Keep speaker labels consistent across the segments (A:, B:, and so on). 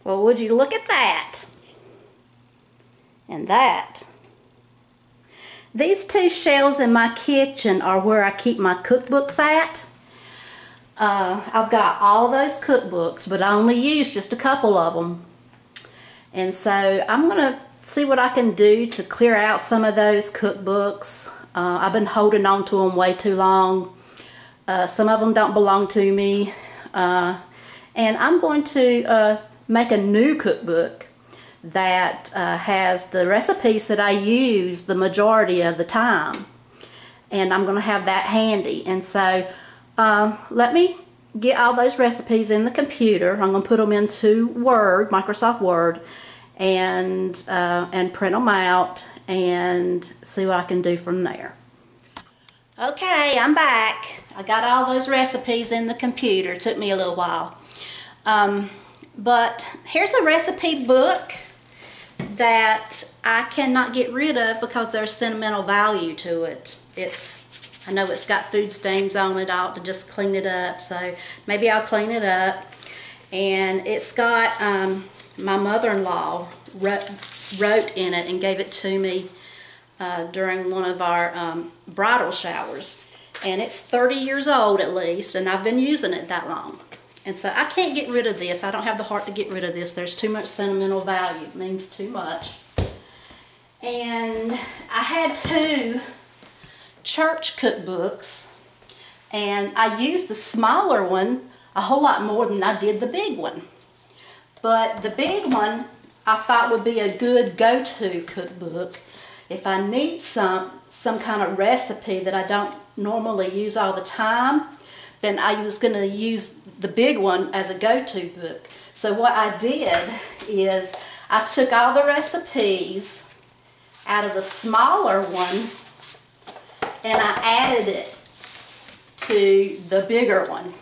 A: Well, would you look at that? And that. These two shelves in my kitchen are where I keep my cookbooks at. I've got all those cookbooks, but I only use just a couple of them. And so I'm going to see what I can do to clear out some of those cookbooks. I've been holding on to them way too long. Some of them don't belong to me. And I'm going to make a new cookbook that has the recipes that I use the majority of the time. And I'm going to have that handy. And so let me get all those recipes in the computer. I'm going to put them into Word, Microsoft Word, and print them out and see what I can do from there. Okay, I'm back. I got all those recipes in the computer. It took me a little while. But here's a recipe book that I cannot get rid of because there's sentimental value to it. I know it's got food stains on it. I ought to just clean it up, so maybe I'll clean it up. And it's got, my mother-in-law wrote in it and gave it to me during one of our bridal showers. And it's 30 years old at least, and I've been using it that long. And so I can't get rid of this. I don't have the heart to get rid of this. There's too much sentimental value. It means too much. And I had two church cookbooks, and I used the smaller one a whole lot more than I did the big one. But the big one I thought would be a good go-to cookbook if I need some kind of recipe that I don't normally use all the time. Then I was going to use the big one as a go-to book. So what I did is I took all the recipes out of the smaller one and I added it to the bigger one.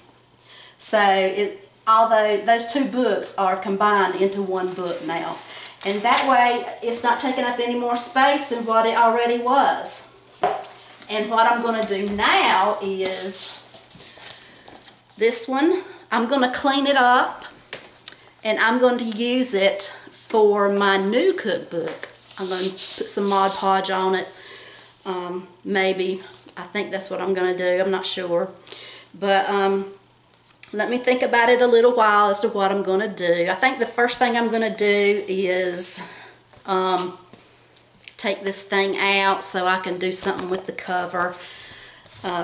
A: So although those two books are combined into one book now. And that way it's not taking up any more space than what it already was. And what I'm going to do now is this one, I'm going to clean it up and I'm going to use it for my new cookbook. I'm going to put some Mod Podge on it, maybe. I think that's what I'm going to do. I'm not sure. But let me think about it a little while as to what I'm going to do. I think the first thing I'm going to do is take this thing out so I can do something with the cover,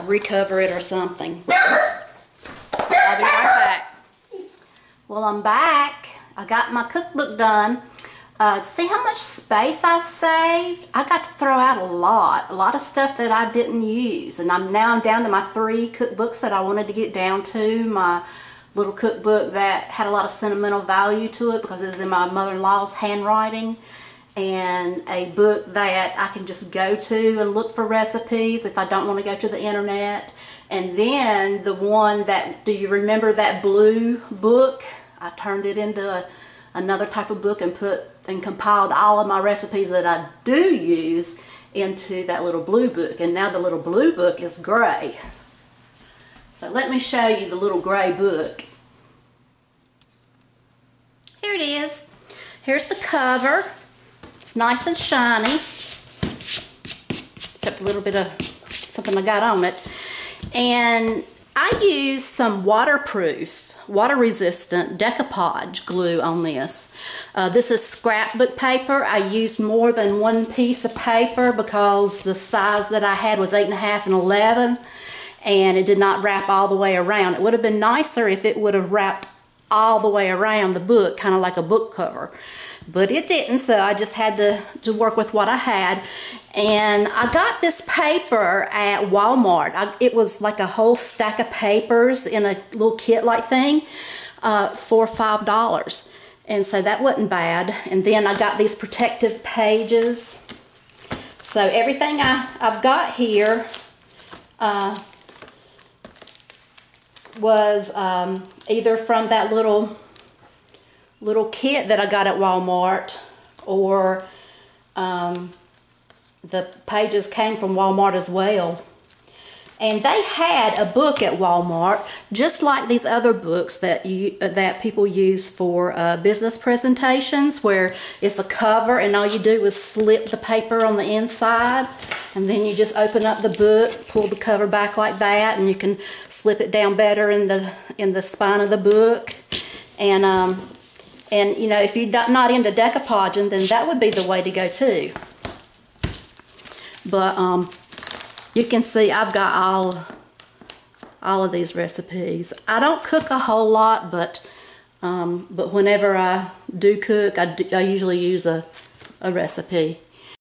A: recover it or something. So I'll be right back. Well, I'm back. I got my cookbook done. See how much space I saved? I got to throw out a lot of stuff that I didn't use. And now I'm down to my 3 cookbooks that I wanted to get down to. My little cookbook that had a lot of sentimental value to it because it was in my mother-in-law's handwriting. And a book that I can just go to and look for recipes if I don't want to go to the internet. And then the one that, do you remember that blue book? I turned it into another type of book and compiled all of my recipes that I do use into that little blue book. And now the little blue book is gray. So let me show you the little gray book. Here it is. Here's the cover. It's nice and shiny, except a little bit of something I got on it. And I used some waterproof, water-resistant decoupage glue on this. This is scrapbook paper. I used more than one piece of paper because the size that I had was 8.5 and 11, and it did not wrap all the way around. It would have been nicer if it would have wrapped all the way around the book, kind of like a book cover. But it didn't, so I just had to work with what I had. And I got this paper at Walmart. It was like a whole stack of papers in a little kit-like thing for $5. And so that wasn't bad. And then I got these protective pages. So everything I've got here was either from that little kit that I got at Walmart, or the pages came from Walmart as well. And they had a book at Walmart, just like these other books that people use for business presentations, where it's a cover and all you do is slip the paper on the inside, and then you just open up the book, pull the cover back like that, and you can slip it down better in the spine of the book. And you know, if you're not into decoupaging, then that would be the way to go too. But you can see I've got all of these recipes. I don't cook a whole lot, but whenever I do cook, I usually use a recipe.